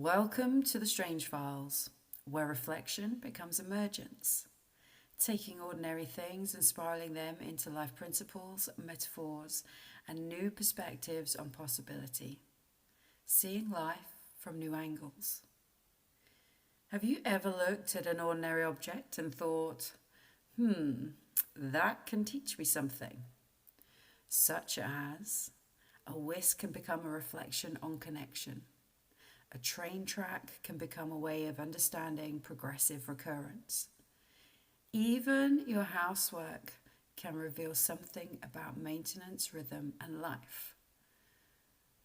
Welcome to the Strange Files, where reflection becomes emergence, taking ordinary things and spiraling them into life principles, metaphors, and new perspectives on possibility, seeing life from new angles. Have you ever looked at an ordinary object and thought, that can teach me something? Such as, a whisk can become a reflection on connection. A train track can become a way of understanding progressive recurrence. Even your housework can reveal something about maintenance, rhythm, and life.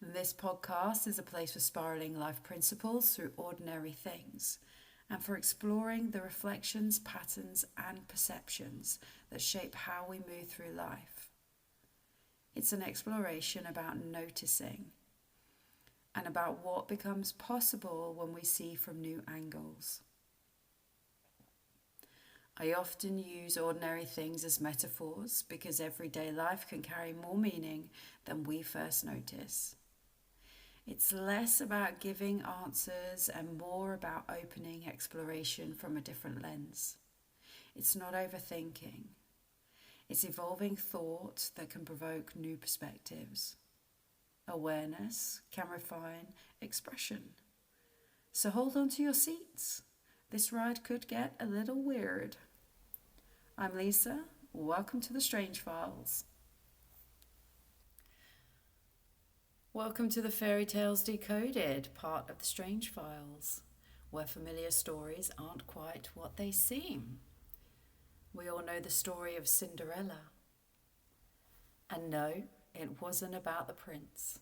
This podcast is a place for spiraling life principles through ordinary things and for exploring the reflections, patterns, and perceptions that shape how we move through life. It's an exploration about noticing and about what becomes possible when we see from new angles. I often use ordinary things as metaphors because everyday life can carry more meaning than we first notice. It's less about giving answers and more about opening exploration from a different lens. It's not overthinking. It's evolving thought that can provoke new perspectives. Awareness can refine expression. So hold on to your seats. This ride could get a little weird. I'm Lisa. Welcome to the Strange Files. Welcome to the Fairy Tales Decoded, part of the Strange Files, where familiar stories aren't quite what they seem. We all know the story of Cinderella. And no, it wasn't about the prince.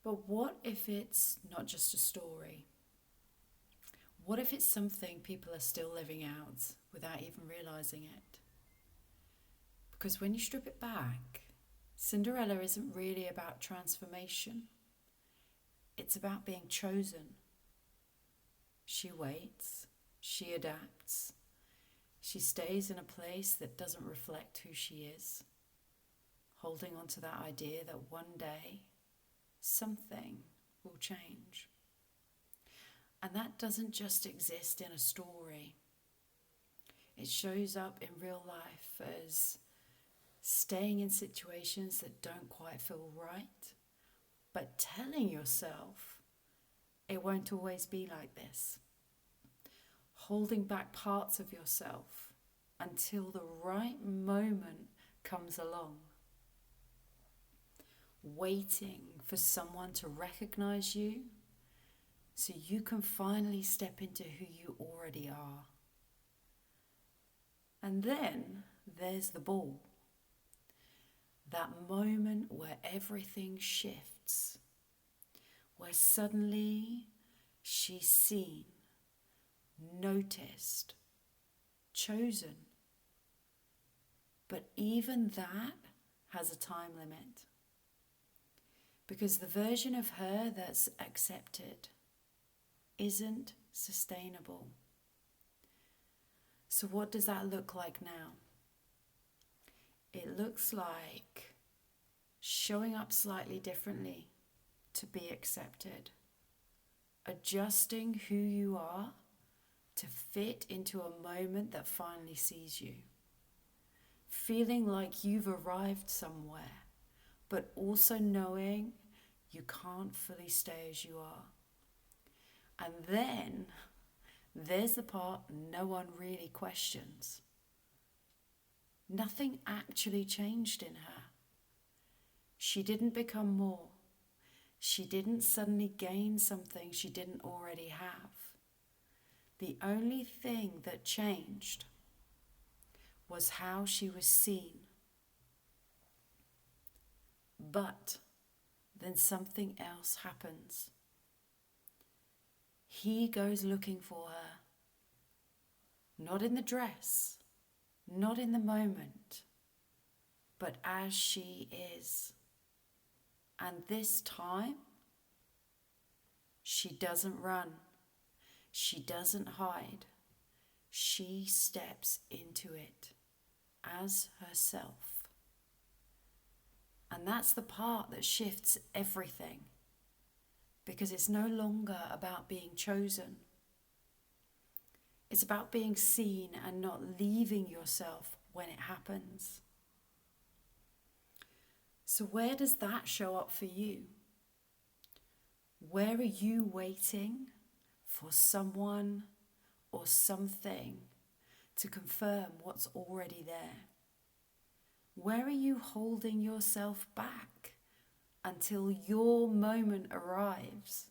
But what if it's not just a story? What if it's something people are still living out without even realizing it? Because when you strip it back, Cinderella isn't really about transformation. It's about being chosen. She waits, she adapts, she stays in a place that doesn't reflect who she is, holding on to that idea that one day something will change. And that doesn't just exist in a story. It shows up in real life as staying in situations that don't quite feel right, but telling yourself it won't always be like this. Holding back parts of yourself until the right moment comes along. Waiting for someone to recognize you so you can finally step into who you already are. And then there's the ball. That moment where everything shifts, where suddenly she's seen, noticed, chosen. But even that has a time limit. Because the version of her that's accepted isn't sustainable. So what does that look like now? It looks like showing up slightly differently to be accepted. Adjusting who you are to fit into a moment that finally sees you. Feeling like you've arrived somewhere, but also knowing you can't fully stay as you are. And then there's the part no one really questions. Nothing actually changed in her. She didn't become more. She didn't suddenly gain something she didn't already have. The only thing that changed was how she was seen. But then something else happens. He goes looking for her. Not in the dress, not in the moment, but as she is. And this time, she doesn't run. She doesn't hide. She steps into it as herself. And that's the part that shifts everything. because it's no longer about being chosen. It's about being seen and not leaving yourself when it happens. So where does that show up for you? Where are you waiting for someone or something to confirm what's already there? Where are you holding yourself back until your moment arrives?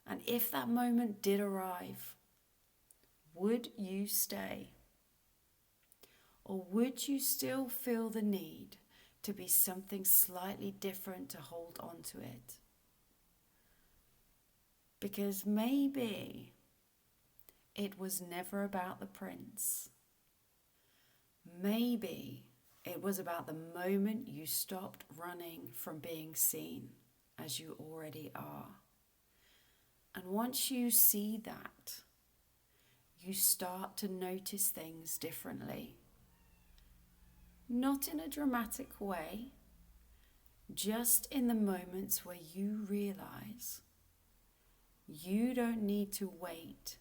And if that moment did arrive, would you stay? Or would you still feel the need to be something slightly different to hold on to it? Because maybe it was never about the prince. Maybe it was about the moment you stopped running from being seen as you already are. And once you see that, you start to notice things differently. Not in a dramatic way, just in the moments where you realize you don't need to wait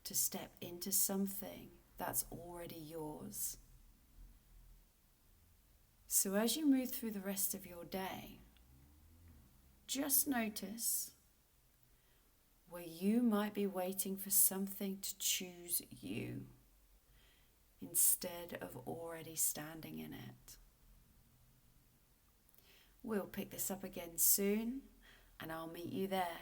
to step into something that's already yours. So as you move through the rest of your day, just notice where you might be waiting for something to choose you instead of already standing in it. We'll pick this up again soon, and I'll meet you there.